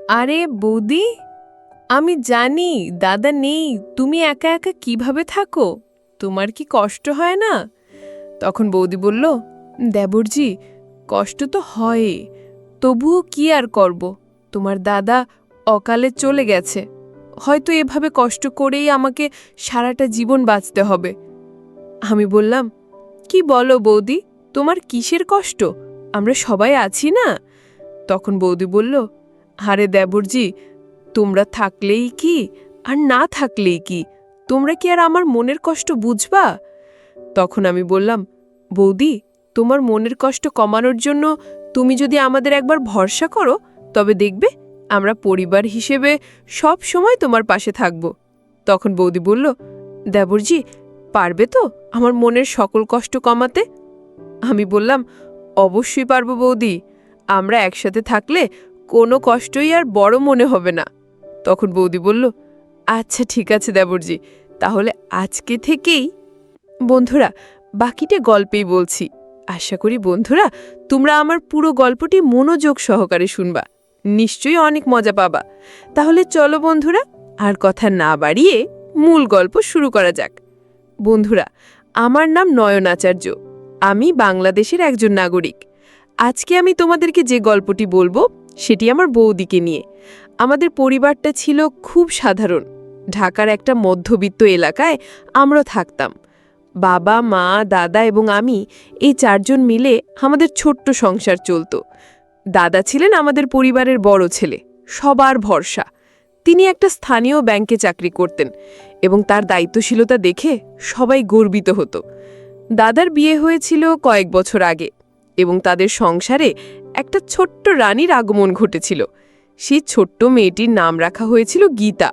আরে বৌদি, আমি জানি দাদা নেই, তুমি একা একা কিভাবে থাকো? তোমার কি কষ্ট হয় না? তখন বৌদি বলল, দেবরজি, কষ্ট তো হয়, তবুও কি আর করব, তোমার দাদা অকালে চলে গেছে, হয়তো এভাবে কষ্ট করেই আমাকে সারাটা জীবন বাঁচতে হবে। আমি বললাম, কি বলো বৌদি, তোমার কিসের কষ্ট? আমরা সবাই আছি না? তখন বৌদি বলল, আরে দেবরজি, তোমরা থাকলেই কি আর না থাকলেই কি, তোমরা কি আর আমার মনের কষ্ট বুঝবা? তখন আমি বললাম, বৌদি, তোমার মনের কষ্ট কমানোর জন্য তুমি যদি আমাদের একবার ভরসা করো, তবে দেখবে আমরা পরিবার হিসেবে সব সময় তোমার পাশে থাকব। তখন বৌদি বলল, দেবরজি, পারবে তো আমার মনের সকল কষ্ট কমাতে? আমি বললাম, অবশ্যই পারবো বৌদি, আমরা একসাথে থাকলে কোনো কষ্টই আর বড় মনে হবে না। তখন বৌদি বলল, আচ্ছা ঠিক আছে দেবরজি, তাহলে আজকে থেকেই। বন্ধুরা, বাকিটা গল্পেই বলছি। আশা করি বন্ধুরা তোমরা আমার পুরো গল্পটি মনোযোগ সহকারে শুনবা, নিশ্চয়ই অনেক মজা পাবা। তাহলে চলো বন্ধুরা, আর কথা না বাড়িয়ে মূল গল্প শুরু করা যাক। বন্ধুরা, আমার নাম নয়ন আচার্য, আমি বাংলাদেশের একজন নাগরিক। আজকে আমি তোমাদেরকে যে গল্পটি বলবো সেটি আমার বৌদিকে নিয়ে। আমাদের পরিবারটা ছিল খুব সাধারণ। ঢাকার একটা মধ্যবিত্ত এলাকায় আমরা থাকতাম। বাবা, মা, দাদা এবং আমি, এই চারজন মিলে আমাদের ছোট্ট সংসার চলত। দাদা ছিলেন আমাদের পরিবারের বড় ছেলে, সবার ভরসা। তিনি একটা স্থানীয় ব্যাংকে চাকরি করতেন এবং তার দায়িত্বশীলতা দেখে সবাই গর্বিত হতো। দাদার বিয়ে হয়েছিল কয়েক বছর আগে এবং তাদের সংসারে একটা ছোট্ট রানীর আগমন ঘটেছিল। সেই ছোট্ট মেয়েটির নাম রাখা হয়েছিল গীতা।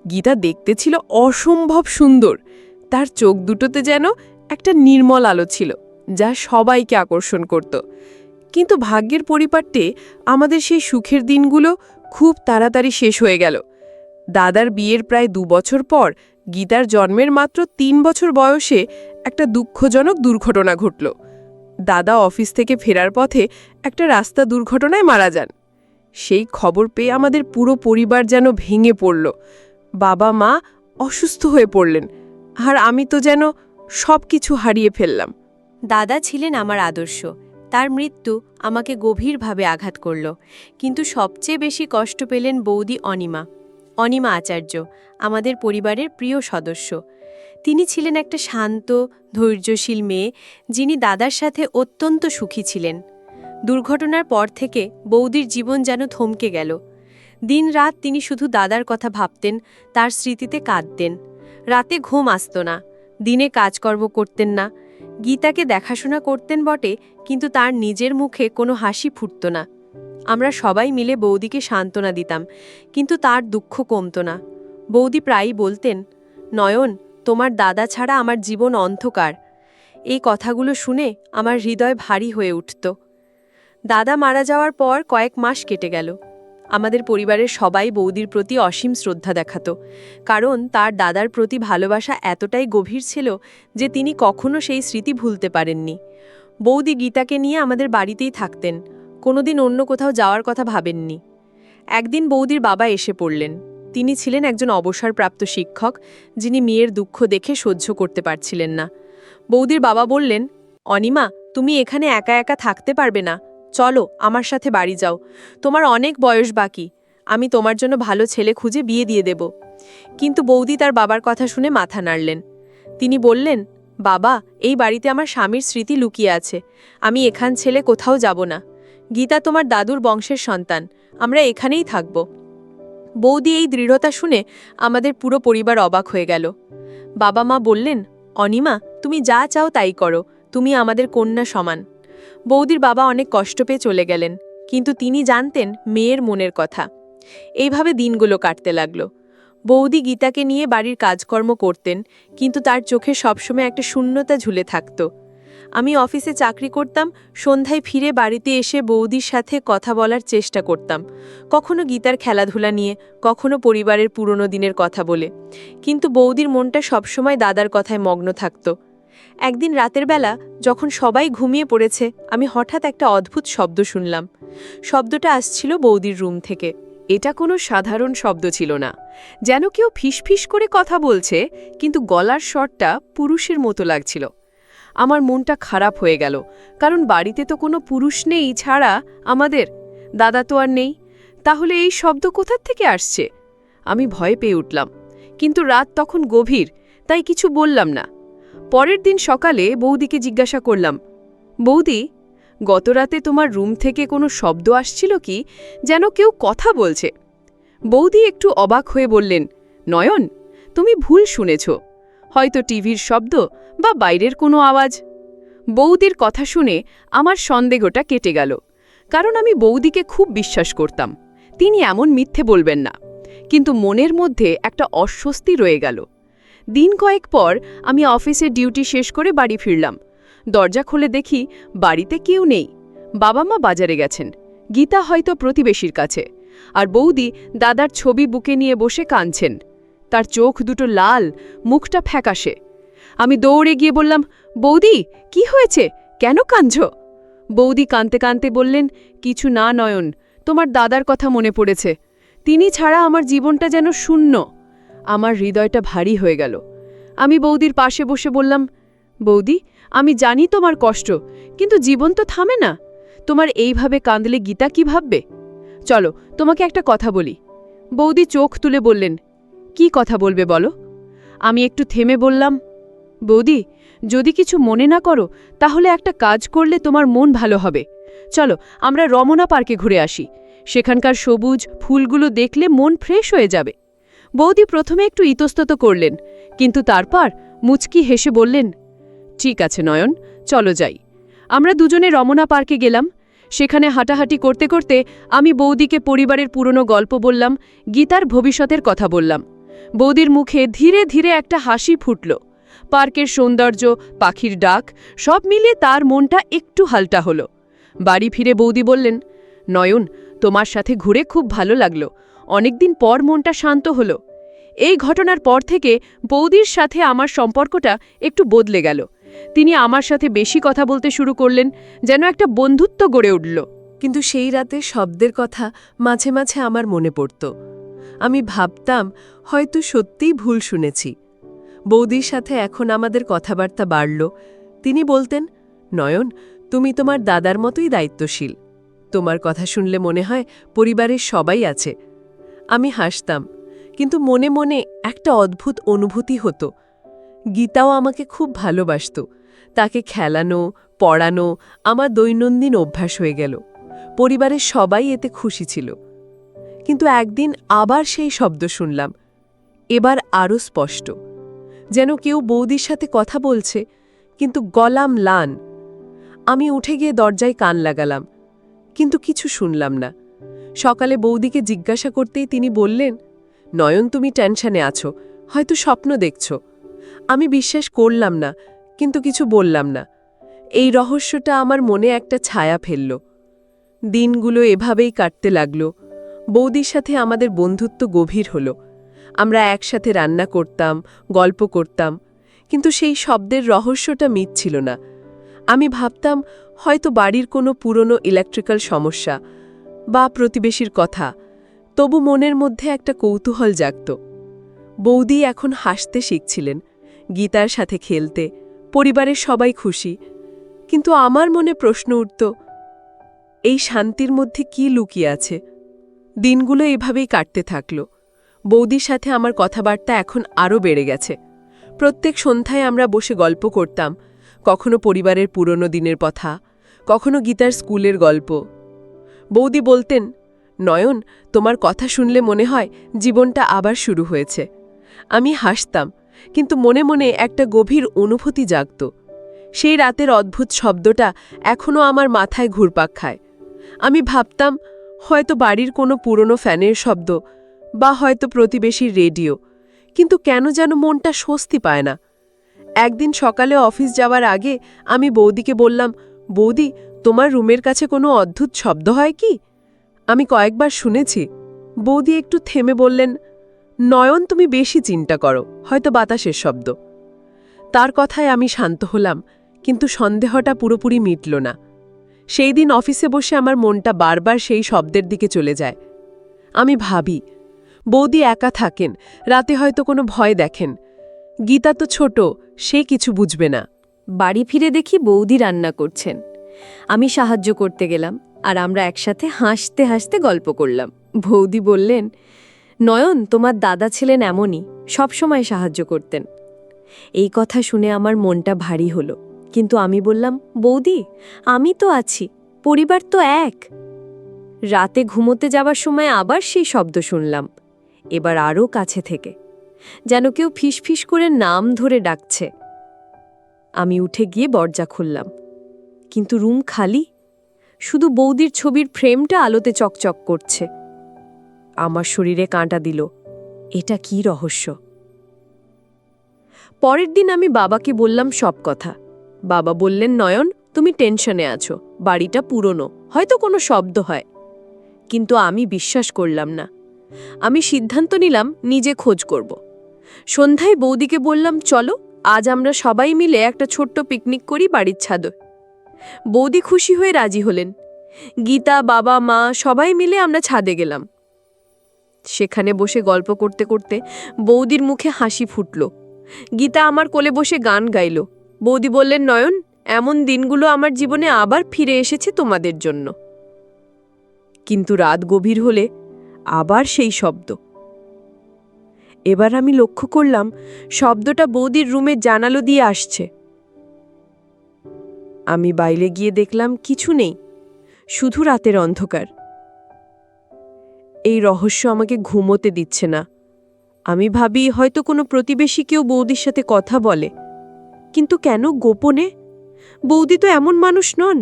গীতা দেখতে ছিল অসম্ভব সুন্দর। তার চোখ দুটোতে যেন একটা নির্মল আলো ছিল, যা সবাইকে আকর্ষণ করত। কিন্তু ভাগ্যের পরিপাট্যে আমাদের সেই সুখের দিনগুলো খুব তাড়াতাড়ি শেষ হয়ে গেল। দাদার বিয়ের প্রায় 2 বছর পর গীতার জন্মের মাত্র 3 বছর বয়সে একটা দুঃখজনক দুর্ঘটনা ঘটল। দাদা অফিস থেকে ফেরার পথে একটা রাস্তা দুর্ঘটনায় মারা যান। সেই খবর পেয়ে আমাদের পুরো পরিবার যেন ভেঙে পড়ল। বাবা মা অসুস্থ হয়ে পড়লেন, আর আমি তো যেন সব কিছু হারিয়ে ফেললাম। দাদা ছিলেন আমার আদর্শ। তার মৃত্যু আমাকে গভীরভাবে আঘাত করল। কিন্তু সবচেয়ে বেশি কষ্ট পেলেন বৌদি অনিমা আচার্য, আমাদের পরিবারের প্রিয় সদস্য। তিনি ছিলেন একটা শান্ত, ধৈর্যশীল মেয়ে, যিনি দাদার সাথে অত্যন্ত সুখী ছিলেন। দুর্ঘটনার পর থেকে বৌদির জীবন যেন থমকে গেল। দিনরাত তিনি শুধু দাদার কথা ভাবতেন, তার স্মৃতিতে কাঁদতেন। রাতে ঘুম আসত না, দিনে কাজকর্ম করতেন না। গীতাকে দেখাশোনা করতেন বটে, কিন্তু তার নিজের মুখে কোনো হাসি ফুটত না। আমরা সবাই মিলে বৌদিকে সান্ত্বনা দিতাম, কিন্তু তার দুঃখ কমত না। বৌদি প্রায়ই বলতেন, নয়ন, তোমার দাদা ছাড়া আমার জীবন অন্ধকার। এই কথাগুলো শুনে আমার হৃদয় ভারী হয়ে উঠত। দাদা মারা যাওয়ার পর কয়েক মাস কেটে গেল। আমাদের পরিবারের সবাই বৌদির প্রতি অসীম শ্রদ্ধা দেখাত, কারণ তার দাদার প্রতি ভালোবাসা এতটাই গভীর ছিল যে তিনি কখনো সেই স্মৃতি ভুলতে পারেননি। বৌদি গীতাকে নিয়ে আমাদের বাড়িতেই থাকতেন, কোনোদিন অন্য কোথাও যাওয়ার কথা ভাবেননি। একদিন বৌদির বাবা এসে পড়লেন। তিনি ছিলেন একজন অবসরপ্রাপ্ত শিক্ষক, যিনি মেয়ের দুঃখ দেখে সহ্য করতে পারছিলেন না। বৌদির বাবা বললেন, অনিমা, তুমি এখানে একা একা থাকতে পারবে না, চলো আমার সাথে বাড়ি যাও। তোমার অনেক বয়স বাকি, আমি তোমার জন্য ভালো ছেলে খুঁজে বিয়ে দিয়ে দেব। কিন্তু বৌদি তার বাবার কথা শুনে মাথা নাড়লেন। তিনি বললেন, বাবা, এই বাড়িতে আমার স্বামীর স্মৃতি লুকিয়ে আছে, আমি এখান ছেলে কোথাও যাব না। গীতা তোমার দাদুর বংশের সন্তান, আমরা এখানেই থাকব। বৌদি এই দৃঢ়তা শুনে আমাদের পুরো পরিবার অবাক হয়ে গেল। বাবা মা বললেন, অনিমা, তুমি যা চাও তাই করো, তুমি আমাদের কন্যা সমান। বৌদির বাবা অনেক কষ্ট পেয়ে চলে গেলেন, কিন্তু তিনি জানতেন মেয়ের মনের কথা। এইভাবে দিনগুলো কাটতে লাগলো। বৌদি গীতাকে নিয়ে বাড়ির কাজকর্ম করতেন, কিন্তু তার চোখে সবসময় একটা শূন্যতা ঝুলে থাকত। আমি অফিসে চাকরি করতাম, সন্ধ্যায় ফিরে বাড়িতে এসে বৌদির সাথে কথা বলার চেষ্টা করতাম, কখনো গীতার খেলাধুলা নিয়ে, কখনো পরিবারের পুরনো দিনের কথা বলে। কিন্তু বৌদির মনটা সবসময় দাদার কথায় মগ্ন থাকত। একদিন রাতের বেলা যখন সবাই ঘুমিয়ে পড়েছে, আমি হঠাৎ একটা অদ্ভুত শব্দ শুনলাম। শব্দটা আসছিল বৌদির রুম থেকে। এটা কোনো সাধারণ শব্দ ছিল না, যেন কেউ ফিসফিস করে কথা বলছে, কিন্তু গলার স্বরটা পুরুষের মতো লাগছিল। আমার মনটা খারাপ হয়ে গেল, কারণ বাড়িতে তো কোনো পুরুষ নেই ছাড়া আমাদের দাদা তো আর নেই। তাহলে এই শব্দ কোথার থেকে আসছে? আমি ভয় পেয়ে উঠলাম, কিন্তু রাত তখন গভীর, তাই কিছু বললাম না। পরের দিন সকালে বৌদিকে জিজ্ঞাসা করলাম, বৌদি, গতরাতে তোমার রুম থেকে কোনো শব্দ আসছিল কি, যেন কেউ কথা বলছে? বৌদি একটু অবাক হয়ে বললেন, নয়ন, তুমি ভুল শুনেছ, হয়তো টিভির শব্দ বা বাইরের কোনো আওয়াজ। বৌদির কথা শুনে আমার সন্দেহটা কেটে গেল, কারণ আমি বৌদিকে খুব বিশ্বাস করতাম, তিনি এমন মিথ্যে বলবেন না। কিন্তু মনের মধ্যে একটা অস্বস্তি রয়ে গেল। দিন কয়েক পর আমি অফিসের ডিউটি শেষ করে বাড়ি ফিরলাম। দরজা খুলে দেখি বাড়িতে কেউ নেই। বাবা মা বাজারে গেছেন, গীতা হয়তো প্রতিবেশীর কাছে, আর বৌদি দাদার ছবি বুকে নিয়ে বসে কাঁদছেন। তার চোখ দুটো লাল, মুখটা ফ্যাকাশে। আমি দৌড়ে গিয়ে বললাম, বৌদি, কি হয়েছে, কেন কাঁদছ? বৌদি কাঁদতে কাঁদতে বললেন, কিছু না নয়ন, তোমার দাদার কথা মনে পড়েছে, তিনি ছাড়া আমার জীবনটা যেন শূন্য। আমার হৃদয়টা ভারী হয়ে গেল। আমি বৌদির পাশে বসে বললাম, বৌদি, আমি জানি তোমার কষ্ট, কিন্তু জীবন তো থামে না। তোমার এইভাবে কাঁদলে গীতা কি ভাববে? চলো, তোমাকে একটা কথা বলি। বৌদি চোখ তুলে বললেন, কি কথা বলবে বলো? আমি একটু থেমে বললাম, বৌদি, যদি কিছু মনে না করো তাহলে একটা কাজ করলে তোমার মন ভালো হবে। চলো, আমরা রমনা পার্কে ঘুরে আসি, সেখানকার সবুজ ফুলগুলো দেখলে মন ফ্রেশ হয়ে যাবে। বৌদি প্রথমে একটু ইতস্তত করলেন, কিন্তু তারপর মুচকি হেসে বললেন, ঠিক আছে নয়ন, চলো যাই। আমরা দুজনে রমনা পার্কে গেলাম। সেখানে হাঁটাহাঁটি করতে করতে আমি বৌদিকে পরিবারের পুরনো গল্প বললাম, গীতার ভবিষ্যতের কথা বললাম। বৌদির মুখে ধীরে ধীরে একটা হাসি ফুটল। পার্কের সৌন্দর্য, পাখির ডাক, সব মিলিয়ে তার মনটা একটু হালটা হলো। বাড়ি ফিরে বৌদি বললেন, নয়ন, তোমার সাথে ঘুরে খুব ভালো লাগলো, অনেকদিন পর মনটা শান্ত হলো। এই ঘটনার পর থেকে বৌদির সাথে আমার সম্পর্কটা একটু বদলে গেল। তিনি আমার সাথে বেশি কথা বলতে শুরু করলেন, যেন একটা বন্ধুত্ব গড়ে উঠল। কিন্তু সেই রাতে শব্দের কথা মাঝে মাঝে আমার মনে পড়ত। আমি ভাবতাম হয়তো সত্যিই ভুল শুনেছি। বৌদির সাথে এখন আমাদের কথাবার্তা বাড়ল। তিনি বলতেন, নয়ন, তুমি তোমার দাদার মতোই দায়িত্বশীল। তোমার কথা শুনলে মনে হয় পরিবারের সবাই আছে। আমি হাসতাম, কিন্তু মনে মনে একটা অদ্ভুত অনুভূতি হতো। গীতাও আমাকে খুব ভালোবাসত। তাকে খেলানো, পড়ানো আমার দৈনন্দিন অভ্যাস হয়ে গেল। পরিবারের সবাই এতে খুশি ছিল। কিন্তু একদিন আবার সেই শব্দ শুনলাম, এবার আরও স্পষ্ট, যেন কেউ বৌদির সাথে কথা বলছে, কিন্তু গলা ম্লান। আমি উঠে গিয়ে দরজায় কান লাগালাম, কিন্তু কিছু শুনলাম না। সকালে বৌদিকে জিজ্ঞাসা করতেই তিনি বললেন, নয়ন, তুমি টেনশনে আছো, হয়তো স্বপ্ন দেখছ। আমি বিশ্বাস করলাম না, কিন্তু কিছু বললাম না। এই রহস্যটা আমার মনে একটা ছায়া ফেলল। দিনগুলো এভাবেই কাটতে লাগল। বৌদির সাথে আমাদের বন্ধুত্ব গভীর হলো। আমরা একসাথে রান্না করতাম, গল্প করতাম, কিন্তু সেই শব্দের রহস্যটা মিটছিল না। আমি ভাবতাম হয়তো বাড়ির কোনো পুরনো ইলেকট্রিক্যাল সমস্যা বা প্রতিবেশীর কথা, তবু মনের মধ্যে একটা কৌতূহল জাগত। বৌদি এখন হাসতে শিখছিলেন, গীতার সাথে খেলতে, পরিবারের সবাই খুশি। কিন্তু আমার মনে প্রশ্ন উঠত, এই শান্তির মধ্যে কি লুকিয়ে আছে? দিনগুলো এভাবেই কাটতে থাকল। বৌদির সাথে আমার কথাবার্তা এখন আরও বেড়ে গেছে। প্রত্যেক সন্ধ্যায় আমরা বসে গল্প করতাম, কখনো পরিবারের পুরনো দিনের কথা, কখনো গীতার স্কুলের গল্প। বৌদি বলতেন, নয়ন, তোমার কথা শুনলে মনে হয় জীবনটা আবার শুরু হয়েছে। আমি হাসতাম, কিন্তু মনে মনে একটা গভীর অনুভূতি জাগত। সেই রাতের অদ্ভুত শব্দটা এখনও আমার মাথায় ঘুরপাক খায়। আমি ভাবতাম হয়তো বাড়ির কোনো পুরনো ফ্যানের শব্দ বা হয়তো প্রতিবেশীর রেডিও, কিন্তু কেন যেন মনটা স্বস্তি পায় না। একদিন সকালে অফিস যাওয়ার আগে আমি বৌদিকে বললাম, বৌদি, তোমার রুমের কাছে কোনো অদ্ভুত শব্দ হয় কি? আমি কয়েকবার শুনেছি। বৌদি একটু থেমে বললেন, নয়ন, তুমি বেশি চিন্তা করো, হয়তো বাতাসের শব্দ। তার কথায় আমি শান্ত হলাম, কিন্তু সন্দেহটা পুরোপুরি মিটল না। সেই দিন অফিসে বসে আমার মনটা বারবার সেই শব্দের দিকে চলে যায়। আমি ভাবি বৌদি একা থাকেন, রাতে হয়তো কোনো ভয় দেখেন। গীতা তো ছোট, সে কিছু বুঝবে না। বাড়ি ফিরে দেখি বৌদি রান্না করছেন। আমি সাহায্য করতে গেলাম, আর আমরা একসাথে হাসতে হাসতে গল্প করলাম। বৌদি বললেন, নয়ন, তোমার দাদা ছিলেন এমনই, সবসময় সাহায্য করতেন। এই কথা শুনে আমার মনটা ভারী হলো, কিন্তু আমি বললাম, বৌদি, আমি তো আছি, পরিবার তো এক। রাতে ঘুমোতে যাবার সময় আবার সেই শব্দ শুনলাম, এবার আরও কাছে থেকে, যেন কেউ ফিসফিস করে নাম ধরে ডাকছে। আমি উঠে গিয়ে দরজা খুললাম, কিন্তু রুম খালি, শুধু বৌদির ছবির ফ্রেমটা আলোতে চকচক করছে। আমার শরীরে কাঁটা দিল, এটা কি রহস্য? পরের দিন আমি বাবাকে বললাম সব কথা। বাবা বললেন, নয়ন, তুমি টেনশনে আছো, বাড়িটা পুরনো, হয়তো কোনো শব্দ হয়। কিন্তু আমি বিশ্বাস করলাম না। আমি সিদ্ধান্ত নিলাম নিজে খোঁজ করব। সন্ধ্যায় বৌদিকে বললাম, চলো আজ আমরা সবাই মিলে একটা ছোট্ট পিকনিক করি বাড়ির ছাদে। বৌদি খুশি হয়ে রাজি হলেন। গীতা, বাবা, মা সবাই মিলে আমরা ছাদে গেলাম। সেখানে বসে গল্প করতে করতে বৌদির মুখে হাসি ফুটল। গীতা আমার কোলে বসে গান গাইল। বৌদি বললেন, নয়ন, এমন দিনগুলো আমার জীবনে আবার ফিরে এসেছে তোমাদের জন্য। কিন্তু রাত গভীর হলে আবার সেই শব্দ। এবার আমি লক্ষ্য করলাম শব্দটা বৌদির রুমের জানালা দিয়ে আসছে। আমি বাইরে গিয়ে দেখলাম কিছু নেই, শুধু রাতের অন্ধকার। এই রহস্য আমাকে ঘুমোতে দিচ্ছে না। আমি ভাবি হয়তো কোনো প্রতিবেশী কেউ বৌদির সাথে কথা বলে, কিন্তু কেন গোপনে? বৌদি তো এমন মানুষ নন।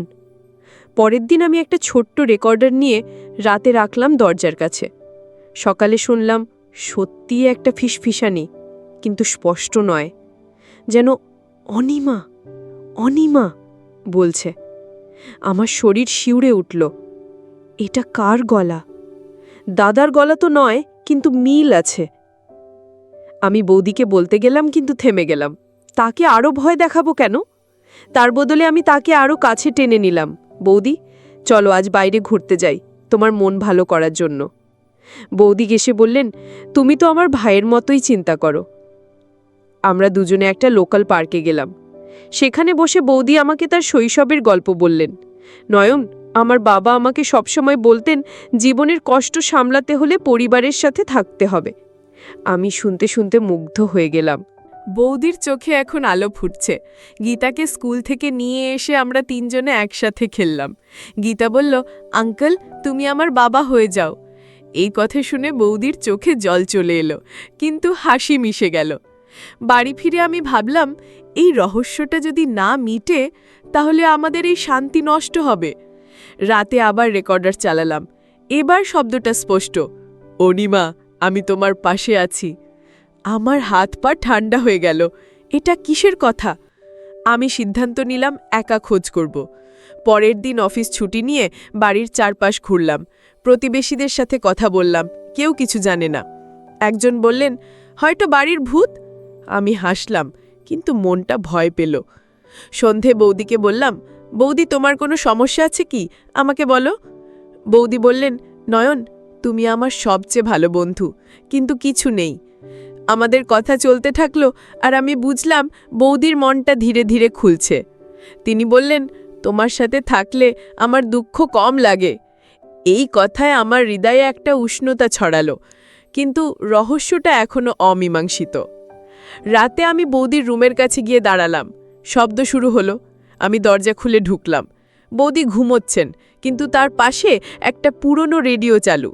পরের দিন আমি একটা ছোট্ট রেকর্ডার নিয়ে রাতে রাখলাম দরজার কাছে। সকালে শুনলাম সত্যিই একটা ফিসফিসানি, কিন্তু স্পষ্ট নয়, যেন অনিমা অনিমা বলছে। আমার শরীর শিউরে উঠল। এটা কার গলা? দাদার গলা তো নয়, কিন্তু মিল আছে। আমি বৌদিকে বলতে গেলাম, কিন্তু থেমে গেলাম। তাকে আরও ভয় দেখাবো কেন? তার বদলে আমি তাকে আরও কাছে টেনে নিলাম। বৌদি, চলো আজ বাইরে ঘুরতে যাই, তোমার মন ভালো করার জন্য। বৌদি এসে বললেন, তুমি তো আমার ভাইয়ের মতোই চিন্তা করো। আমরা দুজনে একটা লোকাল পার্কে গেলাম। সেখানে বসে বৌদি আমাকে তার শৈশবের গল্প বললেন। নয়ন, আমার বাবা আমাকে সবসময় বলতেন, জীবনের কষ্ট সামলাতে হলে পরিবারের সাথে থাকতে হবে। আমি শুনতে শুনতে মুগ্ধ হয়ে গেলাম। বৌদির চোখে এখন আলো ফুটছে। গীতাকে স্কুল থেকে নিয়ে এসে আমরা তিনজনে একসাথে খেললাম। গীতা বলল, আঙ্কেল, তুমি আমার বাবা হয়ে যাও। এই কথা শুনে বৌদির চোখে জল চলে এলো, কিন্তু হাসি মিশে গেল। বাড়ি ফিরে আমি ভাবলাম, এই রহস্যটা যদি না মিটে, তাহলে আমাদের এই শান্তি নষ্ট হবে। রাতে আবার রেকর্ডার চালালাম। এবার শব্দটা স্পষ্ট, অনিমা, আমি তোমার পাশে আছি। আমার হাত পা ঠান্ডা হয়ে গেল। এটা কিসের কথা? আমি সিদ্ধান্ত নিলাম একা খোঁজ করব। পরের দিন অফিস ছুটি নিয়ে বাড়ির চারপাশ ঘুরলাম। প্রতিবেশীদের সাথে কথা বললাম, কেউ কিছু জানে না। একজন বললেন, হয়তো বাড়ির ভূত। আমি হাসলাম, কিন্তু মনটা ভয় পেল। সন্ধে বৌদিকে বললাম, বৌদি, তোমার কোনো সমস্যা আছে কি? আমাকে বলো। বৌদি বললেন, নয়ন, তুমি আমার সবচেয়ে ভালো বন্ধু, কিন্তু কিছু নেই। আমাদের কথা চলতে থাকলো, আর আমি বুঝলাম বৌদির মনটা ধীরে ধীরে খুলছে। তিনি বললেন, তোমার সাথে থাকলে আমার দুঃখ কম লাগে। এই কথায় আমার হৃদয়ে একটা উষ্ণতা ছড়ালো, কিন্তু রহস্যটা এখনো অমীমাংসিত। রাতে আমি বৌদির রুমের কাছে গিয়ে দাঁড়ালাম। শব্দ শুরু হলো। আমি দরজা খুলে ঢুকলাম। বৌদি ঘুমোচ্ছেন, কিন্তু তার পাশে একটা পুরনো রেডিও চালু।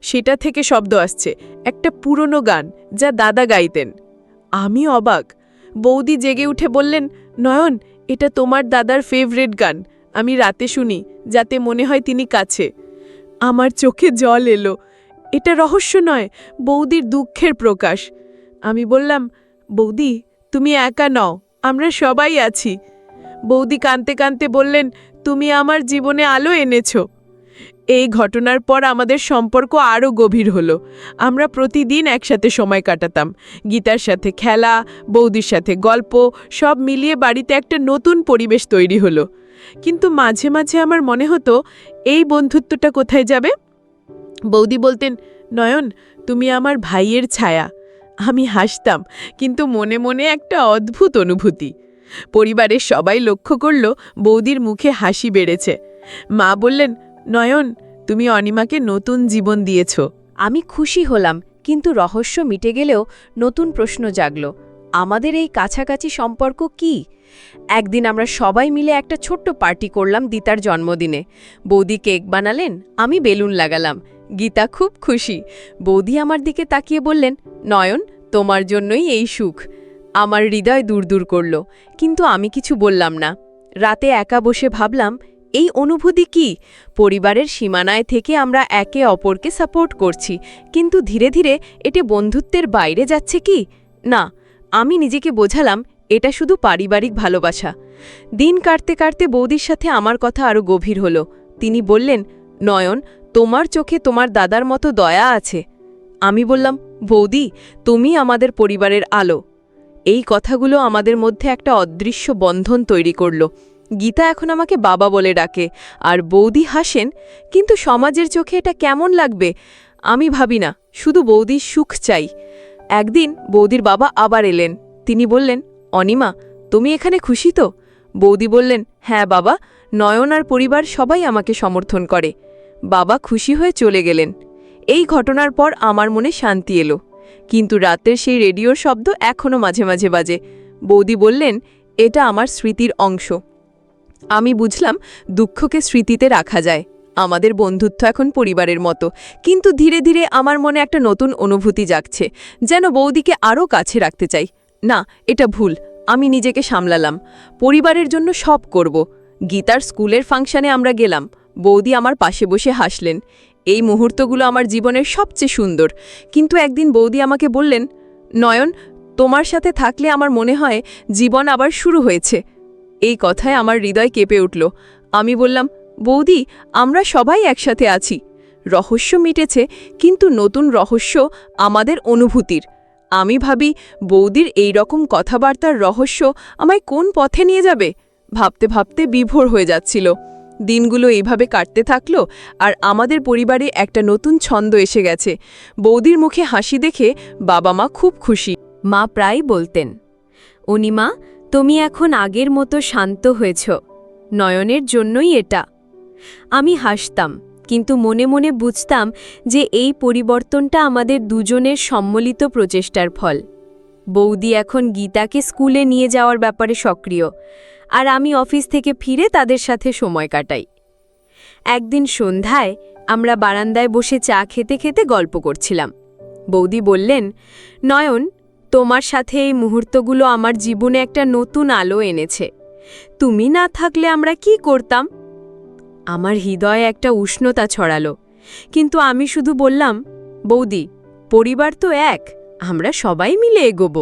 সেটা থেকে শব্দ আসছে, একটা পুরনো গান যা দাদা গাইতেন। আমি অবাক। বৌদি জেগে উঠে বললেন, নয়ন, এটা তোমার দাদার ফেভারিট গান। আমি রাতে শুনি, যাতে মনে হয় তিনি কাছে। আমার চোখে জল এলো। এটা রহস্য নয়, বৌদির দুঃখের প্রকাশ। আমি বললাম, বৌদি, তুমি একা নও, আমরা সবাই আছি। বৌদি কাঁদতে কাঁদতে বললেন, তুমি আমার জীবনে আলো এনেছো। এই ঘটনার পর আমাদের সম্পর্ক আরও গভীর হলো। আমরা প্রতিদিন একসাথে সময় কাটাতাম। গীতার সাথে খেলা, বৌদির সাথে গল্প, সব মিলিয়ে বাড়িতে একটা নতুন পরিবেশ তৈরি হলো। কিন্তু মাঝে মাঝে আমার মনে হতো, এই বন্ধুত্বটা কোথায় যাবে? বৌদি বলতেন, নয়ন, তুমি আমার ভাইয়ের ছায়া। আমি হাসতাম, কিন্তু মনে মনে একটা অদ্ভুত অনুভূতি। পরিবারের সবাই লক্ষ্য করল বৌদির মুখে হাসি বেড়েছে। মা বললেন, নয়ন, তুমি অনিমাকে নতুন জীবন দিয়েছ। আমি খুশি হলাম, কিন্তু রহস্য মিটে গেলেও নতুন প্রশ্ন জাগল। আমাদের এই কাছাকাছি সম্পর্ক কি? একদিন আমরা সবাই মিলে একটা ছোট্ট পার্টি করলাম গীতার জন্মদিনে। বৌদি কেক বানালেন, আমি বেলুন লাগালাম। গীতা খুব খুশি। বৌদি আমার দিকে তাকিয়ে বললেন, নয়ন, তোমার জন্যই এই সুখ। আমার হৃদয় দূর দূর করল, কিন্তু আমি কিছু বললাম না। রাতে একা বসে ভাবলাম, এই অনুভূতি কি? পরিবারের সীমানায় থেকে আমরা একে অপরকে সাপোর্ট করছি, কিন্তু ধীরে ধীরে এটা বন্ধুত্বের বাইরে যাচ্ছে কি না। আমি নিজেকে বোঝালাম এটা শুধু পারিবারিক ভালোবাসা। দিন কাটতে কাটতে বৌদির সাথে আমার কথা আরও গভীর হলো। তিনি বললেন, নয়ন, তোমার চোখে তোমার দাদার মতো দয়া আছে। আমি বললাম, বৌদি, তুমি আমাদের পরিবারের আলো। এই কথাগুলো আমাদের মধ্যে একটা অদৃশ্য বন্ধন তৈরি করল। গীতা এখন আমাকে বাবা বলে ডাকে, আর বৌদি হাসেন। কিন্তু সমাজের চোখে এটা কেমন লাগবে? আমি ভাবি না, শুধু বৌদির সুখ চাই। একদিন বৌদির বাবা আবার এলেন। তিনি বললেন, অনিমা, তুমি এখানে খুশি তো? বৌদি বললেন, হ্যাঁ বাবা, নয়ন আর পরিবার সবাই আমাকে সমর্থন করে। বাবা খুশি হয়ে চলে গেলেন। এই ঘটনার পর আমার মনে শান্তি এলো। কিন্তু রাতের সেই রেডিওর শব্দ এখনও মাঝে মাঝে বাজে। বৌদি বললেন, এটা আমার স্মৃতির অংশ। আমি বুঝলাম, দুঃখকে স্মৃতিতে রাখা যায়। আমাদের বন্ধুত্ব এখন পরিবারের মতো, কিন্তু ধীরে ধীরে আমার মনে একটা নতুন অনুভূতি জাগছে, যেন বৌদিকে আরও কাছে রাখতে চাই। না, এটা ভুল। আমি নিজেকে সামলালাম। পরিবারের জন্য সব করব। গীতার স্কুলের ফাংশনে আমরা গেলাম। বৌদি আমার পাশে বসে হাসলেন। এই মুহূর্তগুলো আমার জীবনের সবচেয়ে সুন্দর। কিন্তু একদিন বৌদি আমাকে বললেন, নয়ন, তোমার সাথে থাকলে আমার মনে হয় জীবন আবার শুরু হয়েছে। এই কথায় আমার হৃদয় কেঁপে উঠল। আমি বললাম, বৌদি, আমরা সবাই একসাথে আছি। রহস্য মিটেছে, কিন্তু নতুন রহস্য আমাদের অনুভূতির। আমি ভাবি, বৌদির এই রকম কথাবার্তার রহস্য আমায় কোন পথে নিয়ে যাবে? ভাবতে ভাবতে বিভোর হয়ে যাচ্ছিল। দিনগুলো এইভাবে কাটতে থাকলো, আর আমাদের পরিবারে একটা নতুন ছন্দ এসে গেছে। বৌদির মুখে হাসি দেখে বাবা মা খুব খুশি। মা প্রায় বলতেন, অনিমা, তুমি এখন আগের মতো শান্ত হয়েছ। নয়নের জন্যই এটা। আমি হাসতাম, কিন্তু মনে মনে বুঝতাম যে এই পরিবর্তনটা আমাদের দুজনের সম্মিলিত প্রচেষ্টার ফল। বৌদি এখন গীতাকে স্কুলে নিয়ে যাওয়ার ব্যাপারে সক্রিয়, আর আমি অফিস থেকে ফিরে তাদের সাথে সময় কাটাই। একদিন সন্ধ্যায় আমরা বারান্দায় বসে চা খেতে খেতে গল্প করছিলাম। বৌদি বললেন, নয়ন, তোমার সাথে এই মুহূর্তগুলো আমার জীবনে একটা নতুন আলো এনেছে। তুমি না থাকলে আমরা কি করতাম? আমার হৃদয়ে একটা উষ্ণতা ছড়ালো, কিন্তু আমি শুধু বললাম, বৌদি, পরিবার তো এক, আমরা সবাই মিলে এগোব।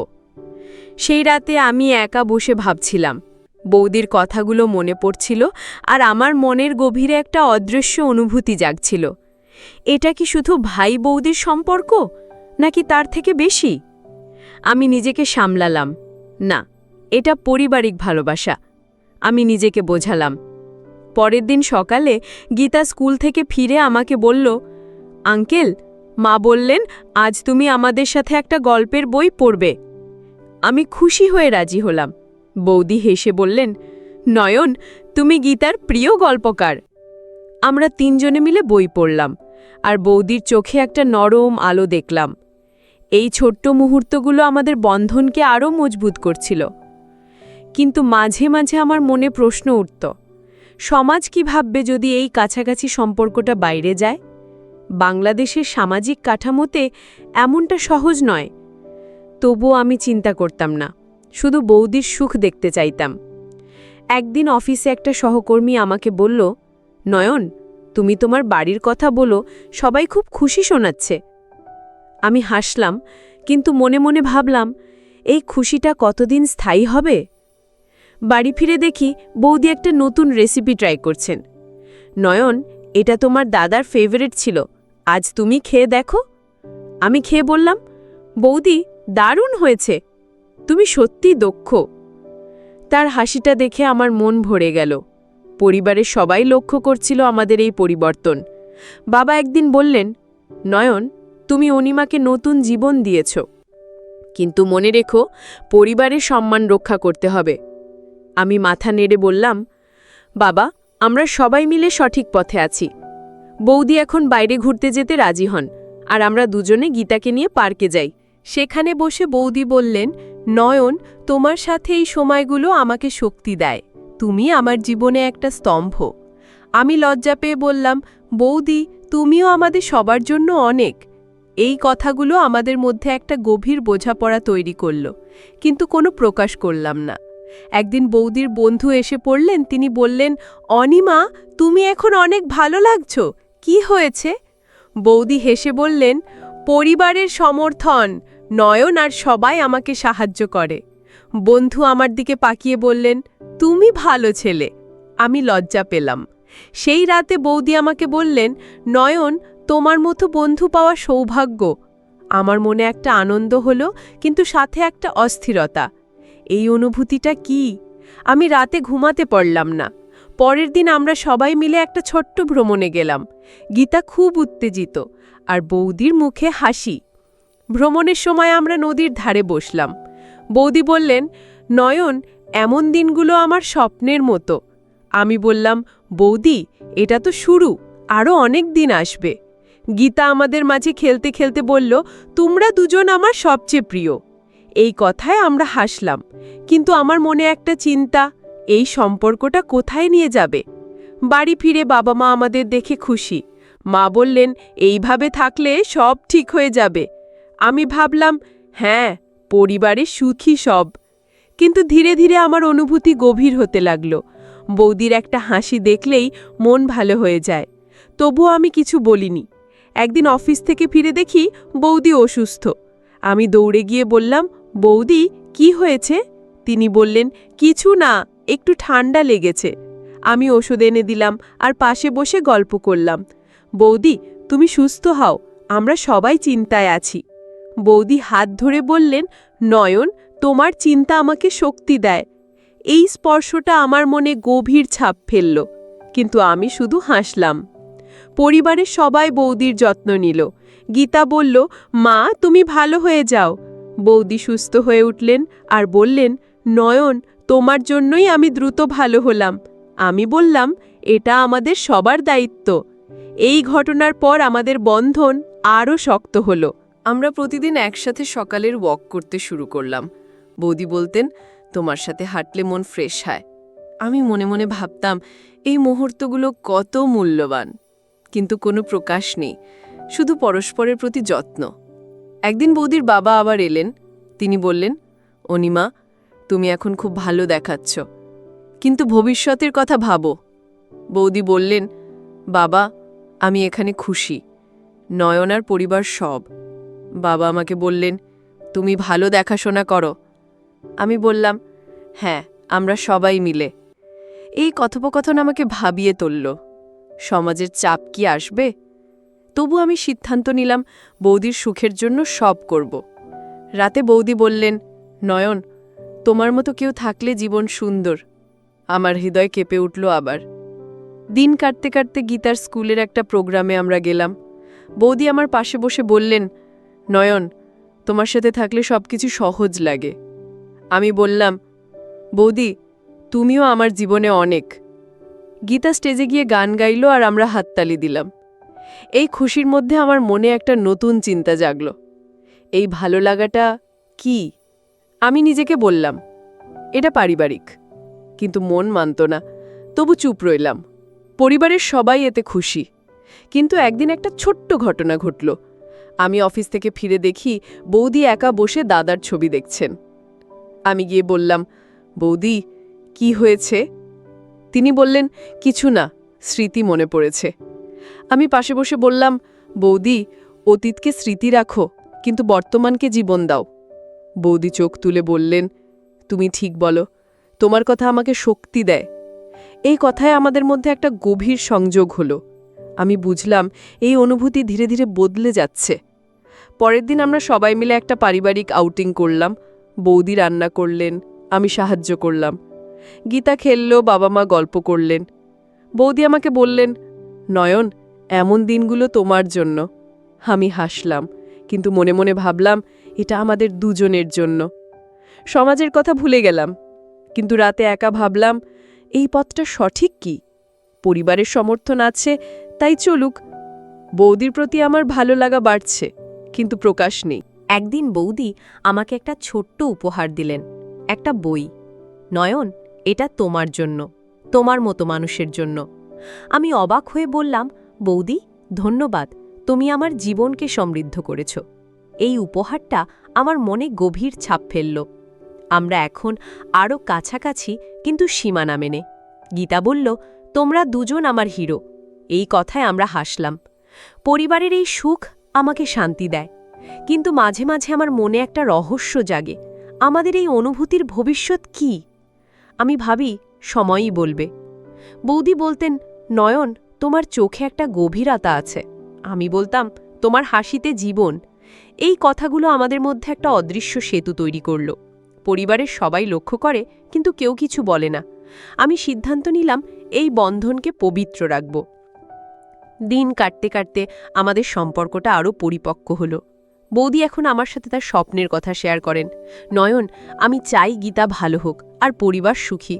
সেই রাতে আমি একা বসে ভাবছিলাম। বৌদির কথাগুলো মনে পড়ছিল, আর আমার মনের গভীরে একটা অদৃশ্য অনুভূতি জাগছিল। এটা কি শুধু ভাই বৌদির সম্পর্ক, নাকি তার থেকে বেশি? আমি নিজেকে সামলালাম। না, এটা পারিবারিক ভালোবাসা। আমি নিজেকে বোঝালাম। পরের দিন সকালে গীতা স্কুল থেকে ফিরে আমাকে বলল, আঙ্কেল, মা বললেন আজ তুমি আমাদের সাথে একটা গল্পের বই পড়বে। আমি খুশি হয়ে রাজি হলাম। বৌদি হেসে বললেন, নয়ন, তুমি গীতার প্রিয় গল্পকার। আমরা তিনজনে মিলে বই পড়লাম, আর বৌদির চোখে একটা নরম আলো দেখলাম। এই ছোট্ট মুহূর্তগুলো আমাদের বন্ধনকে আরও মজবুত করছিল। কিন্তু মাঝে মাঝে আমার মনে প্রশ্ন উঠত, সমাজ কি ভাববে যদি এই কাছাকাছি সম্পর্কটা বাইরে যায়? বাংলাদেশের সামাজিক কাঠামোতে এমনটা সহজ নয়। তবুও আমি চিন্তা করতাম না, শুধু বৌদির সুখ দেখতে চাইতাম। একদিন অফিসে একটা সহকর্মী আমাকে বলল, নয়ন, তুমি তোমার বাড়ির কথা বলো, সবাই খুব খুশি শোনাচ্ছে। আমি হাসলাম, কিন্তু মনে মনে ভাবলাম, এই খুশিটা কতদিন স্থায়ী হবে? বাড়ি ফিরে দেখি বৌদি একটা নতুন রেসিপি ট্রাই করছেন। নয়ন, এটা তোমার দাদার ফেভারিট ছিল, আজ তুমি খেয়ে দেখো। আমি খেয়ে বললাম, বৌদি, দারুণ হয়েছে, তুমি সত্যি দক্ষ। তার হাসিটা দেখে আমার মন ভরে গেল। পরিবারের সবাই লক্ষ্য করছিল আমাদের এই পরিবর্তন। বাবা একদিন বললেন, নয়ন, তুমি অনিমাকে নতুন জীবন দিয়েছ, কিন্তু মনে রেখো পরিবারের সম্মান রক্ষা করতে হবে। আমি মাথা নেড়ে বললাম, বাবা, আমরা সবাই মিলে সঠিক পথে আছি। বৌদি এখন বাইরে ঘুরতে যেতে রাজি হন, আর আমরা দুজনে গীতাকে নিয়ে পার্কে যাই। সেখানে বসে বৌদি বললেন, নয়ন, তোমার সাথে এই সময়গুলো আমাকে শক্তি দেয়। তুমি আমার জীবনে একটা স্তম্ভ। আমি লজ্জা পেয়ে বললাম, বৌদি, তুমিও আমাদের সবার জন্য অনেক। এই কথাগুলো আমাদের মধ্যে একটা গভীর বোঝাপড়া তৈরি করল, কিন্তু কোনো প্রকাশ করলাম না। একদিন বৌদির বন্ধু এসে পড়লেন। তিনি বললেন, অনিমা, তুমি এখন অনেক ভালো লাগছো। কি হয়েছে? বৌদি হেসে বললেন, পরিবারের সমর্থন, নয়ন আর সবাই আমাকে সাহায্য করে। বন্ধু আমার দিকে পাকিয়ে বললেন, তুমি ভালো ছেলে। আমি লজ্জা পেলাম। সেই রাতে বৌদি আমাকে বললেন, নয়ন, তোমার মতো বন্ধু পাওয়া সৌভাগ্য। আমার মনে একটা আনন্দ হলো, কিন্তু সাথে একটা অস্থিরতা। এই অনুভূতিটা কি? আমি রাতে ঘুমাতে পারলাম না। পরের দিন আমরা সবাই মিলে একটা ছোট্ট ভ্রমণে গেলাম। গীতা খুব উত্তেজিত, আর বৌদির মুখে হাসি। ভ্রমণের সময় আমরা নদীর ধারে বসলাম। বৌদি বললেন, নয়ন, এমন দিনগুলো আমার স্বপ্নের মতো। আমি বললাম, বৌদি, এটা তো শুরু, আরও অনেক দিন আসবে। গীতা আমাদের মাঝে খেলতে খেলতে বলল, তোমরা দুজন আমার সবচেয়ে প্রিয়। এই কথায় আমরা হাসলাম, কিন্তু আমার মনে একটা চিন্তা, এই সম্পর্কটা কোথায় নিয়ে যাবে? বাড়ি ফিরে বাবা মা আমাদের দেখে খুশি। মা বললেন, এইভাবে থাকলে সব ঠিক হয়ে যাবে। আমি ভাবলাম, হ্যাঁ, পরিবারে সুখী সব। কিন্তু ধীরে ধীরে আমার অনুভূতি গভীর হতে লাগল। বৌদির একটা হাসি দেখলেই মন ভালো হয়ে যায়। তবুও আমি কিছু বলিনি। একদিন অফিস থেকে ফিরে দেখি বৌদি অসুস্থ। আমি দৌড়ে গিয়ে বললাম, বৌদি, কি হয়েছে? তিনি বললেন, কিছু না, একটু ঠান্ডা লেগেছে। আমি ওষুধ এনে দিলাম আর পাশে বসে গল্প করলাম। বৌদি, তুমি সুস্থ হও, আমরা সবাই চিন্তায় আছি। বৌদি হাত ধরে বললেন, নয়ন, তোমার চিন্তা আমাকে শক্তি দেয়। এই স্পর্শটা আমার মনে গভীর ছাপ ফেলল, কিন্তু আমি শুধু হাসলাম। পরিবারের সবাই বৌদির যত্ন নিল। গীতা বলল, মা, তুমি ভালো হয়ে যাও। বৌদি সুস্থ হয়ে উঠলেন আর বললেন, নয়ন, তোমার জন্যই আমি দ্রুত ভালো হলাম। আমি বললাম, এটা আমাদের সবার দায়িত্ব। এই ঘটনার পর আমাদের বন্ধন আরও শক্ত হল। আমরা প্রতিদিন একসাথে সকালের ওয়াক করতে শুরু করলাম। বৌদি বলতেন, তোমার সাথে হাঁটলে মন ফ্রেশ হয়। আমি মনে মনে ভাবতাম, এই মুহূর্তগুলো কত মূল্যবান। কিন্তু কোনো প্রকাশ নেই, শুধু পরস্পরের প্রতি যত্ন। একদিন বৌদির বাবা আবার এলেন। তিনি বললেন, অনিমা, তুমি এখন খুব ভালো দেখাচ্ছ, কিন্তু ভবিষ্যতের কথা ভাবো। বৌদি বললেন, বাবা, আমি এখানে খুশি। নয়নার পরিবার সব। বাবা আমাকে বললেন, তুমি ভালো দেখাশোনা করো। আমি বললাম, হ্যাঁ, আমরা সবাই মিলে। এই কথোপকথন আমাকে ভাবিয়ে তুলল। সমাজের চাপ কি আসবে? তবু আমি সিদ্ধান্ত নিলাম, বৌদির সুখের জন্য সব করব। রাতে বৌদি বললেন, নয়ন, তোমার মতো কেউ থাকলে জীবন সুন্দর। আমার হৃদয় কেঁপে উঠল আবার। দিন কাটতে কাটতে গীতার স্কুলের একটা প্রোগ্রামে আমরা গেলাম। বৌদি আমার পাশে বসে বললেন, নয়ন, তোমার সাথে থাকলে সবকিছু সহজ লাগে। আমি বললাম, বৌদি, তুমিও আমার জীবনে অনেক। গীতা স্টেজে গিয়ে গান গাইল আর আমরা হাততালি দিলাম। এই খুশির মধ্যে আমার মনে একটা নতুন চিন্তা জাগল। এই ভালো লাগাটা কি? আমি নিজেকে বললাম, এটা পারিবারিক। কিন্তু মন মানত না। তবু চুপ রইলাম। পরিবারের সবাই এতে খুশি। কিন্তু একদিন একটা ছোট্ট ঘটনা ঘটল। আমি অফিস থেকে ফিরে দেখি বৌদি একা বসে দাদার ছবি দেখছেন। আমি গিয়ে বললাম, বৌদি, কি হয়েছে? তিনি বললেন, কিছু না, স্মৃতি মনে পড়েছে। আমি পাশে বসে বললাম, বৌদি, অতীতকে স্মৃতি রাখো, কিন্তু বর্তমানকে জীবন দাও। বৌদি চোখ তুলে বললেন, তুমি ঠিক বলো, তোমার কথা আমাকে শক্তি দেয়। এই কথায় আমাদের মধ্যে একটা গভীর সংযোগ হলো। আমি বুঝলাম, এই অনুভূতি ধীরে ধীরে বদলে যাচ্ছে। পরের দিন আমরা সবাই মিলে একটা পারিবারিক আউটিং করলাম। বৌদি রান্না করলেন, আমি সাহায্য করলাম। গীতা খেলল, বাবা মা গল্প করলেন। বৌদি আমাকে বললেন, নয়ন, এমন দিনগুলো তোমার জন্য। আমি হাসলাম, কিন্তু মনে মনে ভাবলাম এটা আমাদের দুজনের জন্য। সমাজের কথা ভুলে গেলাম, কিন্তু রাতে একা ভাবলাম এই পথটা সঠিক কি? পরিবারের সমর্থন আছে তাই চলুক। বৌদির প্রতি আমার ভালো লাগা বাড়ছে, কিন্তু প্রকাশ নেই। একদিন বৌদি আমাকে একটা ছোট্ট উপহার দিলেন, একটা বই। নয়ন, এটা তোমার জন্য, তোমার মতো মানুষের জন্য। আমি অবাক হয়ে বললাম, বৌদি ধন্যবাদ, তুমি আমার জীবনকে সমৃদ্ধ করেছ। এই উপহারটা আমার মনে গভীর ছাপ ফেলল। আমরা এখন আরও কাছাকাছি, কিন্তু সীমানা মেনে। গীতা বলল, তোমরা দুজন আমার হিরো। এই কথায় আমরা হাসলাম। পরিবারের এই সুখ আমাকে শান্তি দেয়, কিন্তু মাঝে মাঝে আমার মনে একটা রহস্য জাগে। আমাদের এই অনুভূতির ভবিষ্যৎ কি? আমি ভাবি সময়ই বলবে। বৌদি বলতেন, নয়ন, তোমার চোখে একটা গভীরতা আছে। আমি বলতাম, তোমার হাসিতে জীবন। এই কথাগুলো আমাদের মধ্যে একটা অদৃশ্য সেতু তৈরি করল। পরিবারের সবাই লক্ষ্য করে, কিন্তু কেউ কিছু বলে না। আমি সিদ্ধান্ত নিলাম এই বন্ধনকে পবিত্র রাখব। দিন কাটতে কাটতে আমাদের সম্পর্কটা আরও পরিপক্ক হলো। বৌদি এখন আমার সাথে তার স্বপ্নের কথা শেয়ার করেন। নয়ন, আমি চাই গীতা ভালো হোক আর পরিবার সুখী।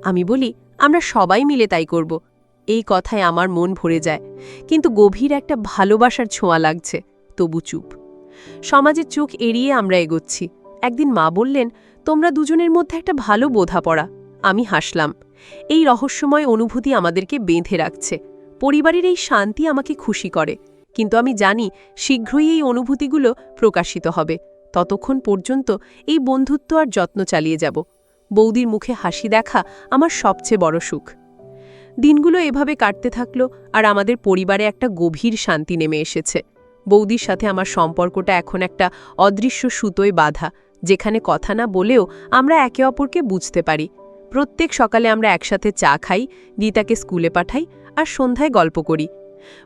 আমি বলি, আমরা সবাই মিলে তাই করব। এই কথায় আমার মন ভরে যায়, কিন্তু গভীর একটা ভালোবাসার ছোঁয়া লাগছে, তবু চুপ। সমাজের চোখ এড়িয়ে আমরা এগোচ্ছি। একদিন মা বললেন, তোমরা দুজনের মধ্যে একটা ভালো বোঝাপড়া। আমি হাসলাম। এই রহস্যময় অনুভূতি আমাদেরকে বেঁধে রাখছে। পরিবারের এই শান্তি আমাকে খুশি করে, কিন্তু আমি জানি শীঘ্রই এই অনুভূতিগুলো প্রকাশিত হবে। ততক্ষণ পর্যন্ত এই বন্ধুত্ব আর যত্ন চালিয়ে যাব। বৌদির মুখে হাসি দেখা আমার সবচেয়ে বড় সুখ। দিনগুলো এভাবে কাটতে থাকলো, আর আমাদের পরিবারে একটা গভীর শান্তি নেমে এসেছে। বৌদির সাথে আমার সম্পর্কটা এখন একটা অদৃশ্য সুতোয় বাঁধা, যেখানে কথা না বলেও আমরা একে অপরকে বুঝতে পারি। প্রত্যেক সকালে আমরা একসাথে চা খাই, গীতাকে স্কুলে পাঠাই, আর সন্ধ্যায় গল্প করি।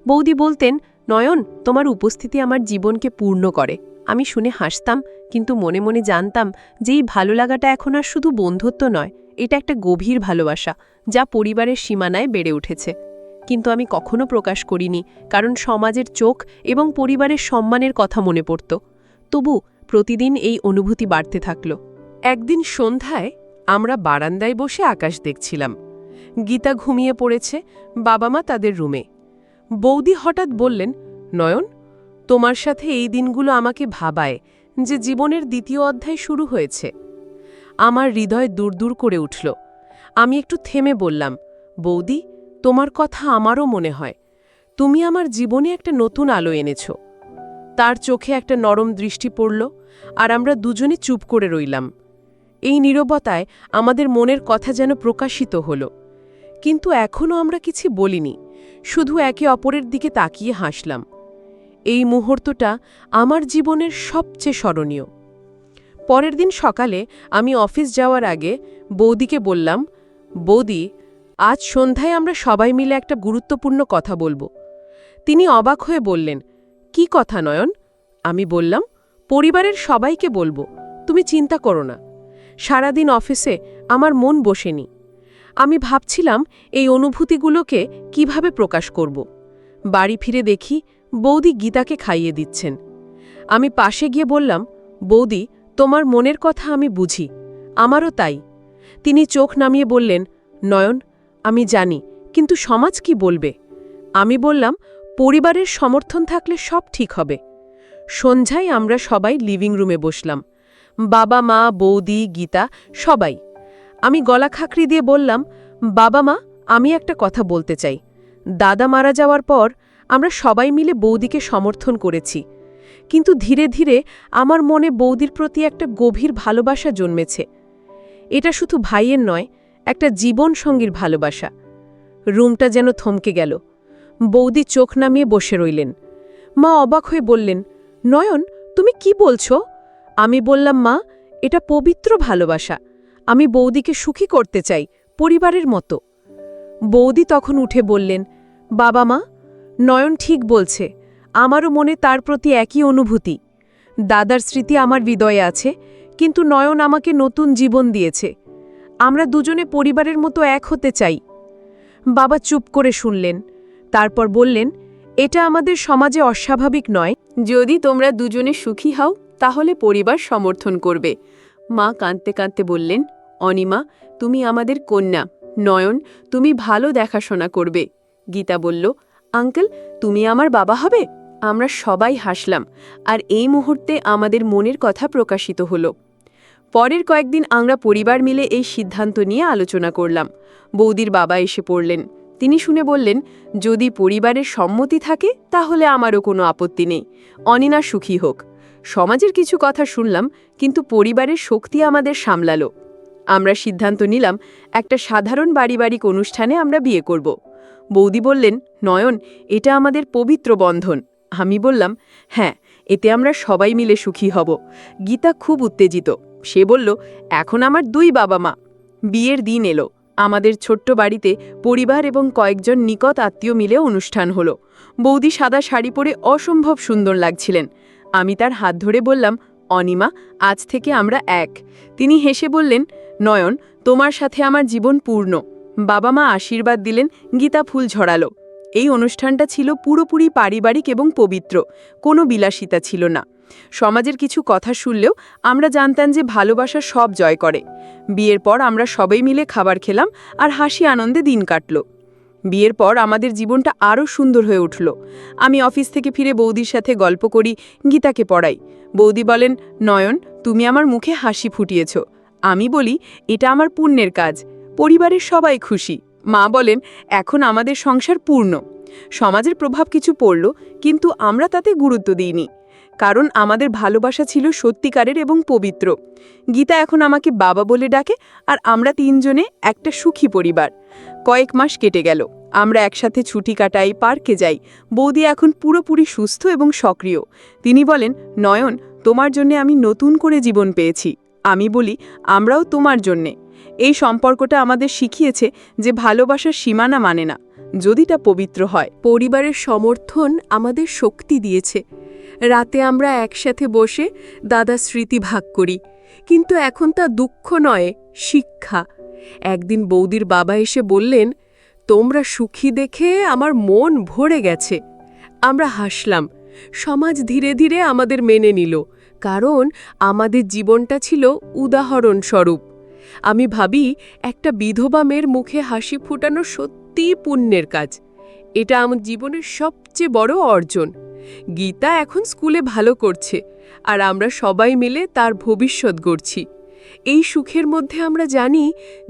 বৌদি বলতেন, নয়ন, তোমার উপস্থিতি আমার জীবনকে পূর্ণ করে। আমি শুনে হাসতাম, কিন্তু মনে মনে জানতাম যে এই ভালো লাগাটা এখন আর শুধু বন্ধুত্ব নয়, এটা একটা গভীর ভালোবাসা, যা পরিবারের সীমানায় বেড়ে উঠেছে। কিন্তু আমি কখনো প্রকাশ করিনি, কারণ সমাজের চোখ এবং পরিবারের সম্মানের কথা মনে পড়ত। তবু প্রতিদিন এই অনুভূতি বাড়তে থাকল। একদিন সন্ধ্যায় আমরা বারান্দায় বসে আকাশ দেখছিলাম। গীতা ঘুমিয়ে পড়েছে, বাবা মা তাদের রুমে। বৌদি হঠাৎ বললেন, নয়ন, তোমার সাথে এই দিনগুলো আমাকে ভাবায় যে জীবনের দ্বিতীয় অধ্যায় শুরু হয়েছে। আমার হৃদয় দূর দূর করে উঠল। আমি একটু থেমে বললাম, বৌদি, তোমার কথা আমারও মনে হয়। তুমি আমার জীবনে একটা নতুন আলো এনেছ। তার চোখে একটা নরম দৃষ্টি পড়ল, আর আমরা দুজনে চুপ করে রইলাম। এই নীরবতায় আমাদের মনের কথা যেন প্রকাশিত হল, কিন্তু এখনও আমরা কিছু বলিনি, শুধু একে অপরের দিকে তাকিয়ে হাসলাম। এই মুহূর্তটা আমার জীবনের সবচেয়ে স্মরণীয়। পরের দিন সকালে আমি অফিস যাওয়ার আগে বৌদিকে বললাম, বৌদি, আজ সন্ধ্যায় আমরা সবাই মিলে একটা গুরুত্বপূর্ণ কথা বলবো। তিনি অবাক হয়ে বললেন, কি কথা নয়ন? আমি বললাম, পরিবারের সবাইকে বলবো, তুমি চিন্তা করো না। সারাদিন অফিসে আমার মন বসেনি। আমি ভাবছিলাম এই অনুভূতিগুলোকে কিভাবে প্রকাশ করব। বাড়ি ফিরে দেখি বৌদি গীতাকে খাইয়ে দিচ্ছেন। আমি পাশে গিয়ে বললাম, বৌদি, তোমার মনের কথা আমি বুঝি, আমারও তাই। তিনি চোখ নামিয়ে বললেন, নয়ন, আমি জানি, কিন্তু সমাজ কি বলবে? আমি বললাম, পরিবারের সমর্থন থাকলে সব ঠিক হবে। সন্ধ্যায় আমরা সবাই লিভিং রুমে বসলাম, বাবা মা, বৌদি, গীতা, সবাই। আমি গলা খাকরি দিয়ে বললাম, বাবা মা, আমি একটা কথা বলতে চাই। দাদা মারা যাওয়ার পর আমরা সবাই মিলে বৌদিকে সমর্থন করেছি, কিন্তু ধীরে ধীরে আমার মনে বৌদির প্রতি একটা গভীর ভালোবাসা জন্মেছে। এটা শুধু ভাইয়ের নয়, একটা জীবন সঙ্গীর ভালোবাসা। রুমটা যেন থমকে গেল। বৌদি চোখ নামিয়ে বসে রইলেন। মা অবাক হয়ে বললেন, নয়ন, তুমি কি বলছো? আমি বললাম, মা, এটা পবিত্র ভালোবাসা। আমি বৌদিকে সুখী করতে চাই, পরিবারের মতো। বৌদি তখন উঠে বললেন, বাবা মা, নয়ন ঠিক বলছে, আমারও মনে তার প্রতি একই অনুভূতি। দাদার স্মৃতি আমার হৃদয়ে আছে, কিন্তু নয়ন আমাকে নতুন জীবন দিয়েছে। আমরা দুজনে পরিবারের মতো এক হতে চাই। বাবা চুপ করে শুনলেন, তারপর বললেন, এটা আমাদের সমাজে অস্বাভাবিক নয়, যদি তোমরা দুজনে সুখী হও তাহলে পরিবার সমর্থন করবে। মা কাঁদতে কাঁদতে বললেন, অনিমা, তুমি আমাদের কন্যা, নয়ন, তুমি ভালো দেখাশোনা করবে। গীতা বলল, আঙ্কেল, তুমি আমার বাবা হবে? আমরা সবাই হাসলাম, আর এই মুহূর্তে আমাদের মনের কথা প্রকাশিত হলো। পরের কয়েকদিন আমরা পরিবার মিলে এই সিদ্ধান্ত নিয়ে আলোচনা করলাম। বৌদির বাবা এসে পড়লেন। তিনি শুনে বললেন, যদি পরিবারের সম্মতি থাকে তাহলে আমারও কোনো আপত্তি নেই, অনিনা সুখী হোক। সমাজের কিছু কথা শুনলাম, কিন্তু পরিবারের শক্তি আমাদের সামলালো। আমরা সিদ্ধান্ত নিলাম একটা সাধারণ পারিবারিক অনুষ্ঠানে আমরা বিয়ে করব। বৌদি বললেন, নয়ন, এটা আমাদের পবিত্র বন্ধন। আমি বললাম, হ্যাঁ, এতে আমরা সবাই মিলে সুখী হব। গীতা খুব উত্তেজিত। সে বলল, এখন আমার 2 বাবা মা। বিয়ের দিন এলো। আমাদের ছোট্ট বাড়িতে পরিবার এবং কয়েকজন নিকট আত্মীয় মিলে অনুষ্ঠান হলো। বৌদি সাদা শাড়ি পরে অসম্ভব সুন্দর লাগছিলেন। আমি তার হাত ধরে বললাম, অনিমা, আজ থেকে আমরা এক। তিনি হেসে বললেন, নয়ন, তোমার সাথে আমার জীবন পূর্ণ। বাবা মা আশীর্বাদ দিলেন, গীতা ফুল ঝরালো। এই অনুষ্ঠানটা ছিল পুরোপুরি পারিবারিক এবং পবিত্র, কোনো বিলাসিতা ছিল না। সমাজের কিছু কথা শুনলেও আমরা জানতাম যে ভালোবাসা সব জয় করে। বিয়ের পর আমরা সবাই মিলে খাবার খেলাম আর হাসি আনন্দে দিন কাটল। বিয়ের পর আমাদের জীবনটা আরও সুন্দর হয়ে উঠল। আমি অফিস থেকে ফিরে বৌদির সাথে গল্প করি, গীতাকে পড়াই। বৌদি বলেন, নয়ন, তুমি আমার মুখে হাসি ফুটিয়েছ। আমি বলি, এটা আমার পুণ্যের কাজ। পরিবারের সবাই খুশি। মা বলেন, এখন আমাদের সংসার পূর্ণ। সমাজের প্রভাব কিছু পড়ল, কিন্তু আমরা তাতে গুরুত্ব দিইনি, কারণ আমাদের ভালোবাসা ছিল সত্যিকারের এবং পবিত্র। গীতা এখন আমাকে বাবা বলে ডাকে, আর আমরা 3 জনে একটা সুখী পরিবার। কয়েক মাস কেটে গেল। আমরা একসাথে ছুটি কাটাই, পার্কে যাই। বৌদি এখন পুরোপুরি সুস্থ এবং সক্রিয়। তিনি বলেন, নয়ন, তোমার জন্যে আমি নতুন করে জীবন পেয়েছি। আমি বলি, আমরাও তোমার জন্যে। এই সম্পর্কটা আমাদের শিখিয়েছে যে ভালোবাসার সীমানা মানে না, যদি তা পবিত্র হয়। পরিবারের সমর্থন আমাদের শক্তি দিয়েছে। রাতে আমরা একসাথে বসে দাদার স্মৃতি ভাগ করি, কিন্তু এখন তা দুঃখ নয়, শিক্ষা। একদিন বৌদির বাবা এসে বললেন, তোমরা সুখী দেখে আমার মন ভরে গেছে। আমরা হাসলাম। সমাজ ধীরে ধীরে আমাদের মেনে নিল, কারণ আমাদের জীবনটা ছিল উদাহরণস্বরূপ। আমি ভাবি, একটা বিধবা মেয়ের মুখে হাসি ফোটানো সত্যিই পুণ্যের কাজ। এটা আমার জীবনের সবচেয়ে বড় অর্জন। গীতা এখন স্কুলে ভালো করছে, আর আমরা সবাই মিলে তার ভবিষ্যৎ গড়ছি। এই সুখের মধ্যে আমরা জানি,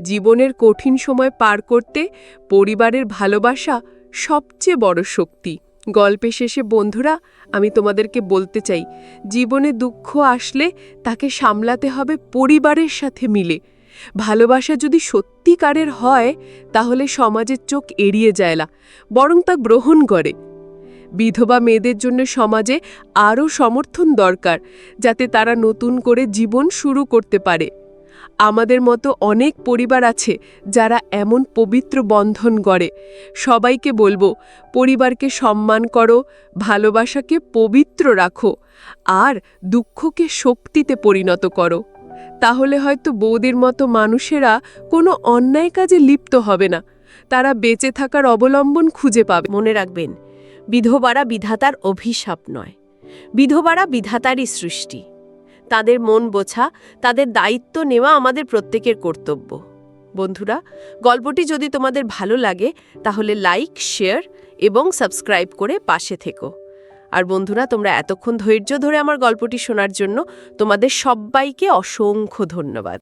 জীবনের কঠিন সময় পার করতে পরিবারের ভালোবাসা সবচেয়ে বড় শক্তি। গল্পের শেষে বন্ধুরা, আমি তোমাদেরকে বলতে চাই, জীবনে দুঃখ আসলে তাকে সামলাতে হবে পরিবারের সাথে মিলে। ভালোবাসা যদি সত্যিকারের হয়, তাহলে সমাজের চোখ এড়িয়ে যায় না, বরং তা গ্রহণ করে। বিধবা মেয়েদের জন্য সমাজে আরও সমর্থন দরকার, যাতে তারা নতুন করে জীবন শুরু করতে পারে। আমাদের মতো অনেক পরিবার আছে যারা এমন পবিত্র বন্ধন গড়ে। সবাইকে বলবো, পরিবারকে সম্মান করো, ভালোবাসাকে পবিত্র রাখো, আর দুঃখকে শক্তিতে পরিণত করো। তাহলে হয়তো বৌদির মতো মানুষেরা কোনো অন্যায় কাজে লিপ্ত হবে না, তারা বেঁচে থাকার অবলম্বন খুঁজে পাবে। মনে রাখবেন, বিধবারা বিধাতার অভিশাপ নয়, বিধবারা বিধাতারই সৃষ্টি। তাদের মন বোঝা, তাদের দায়িত্ব নেওয়া আমাদের প্রত্যেকের কর্তব্য। বন্ধুরা, গল্পটি যদি তোমাদের ভালো লাগে তাহলে লাইক, শেয়ার এবং সাবস্ক্রাইব করে পাশে থেকো। আর বন্ধুরা, তোমরা এতক্ষণ ধৈর্য ধরে আমার গল্পটি শোনার জন্য তোমাদের সবাইকে অসংখ্য ধন্যবাদ।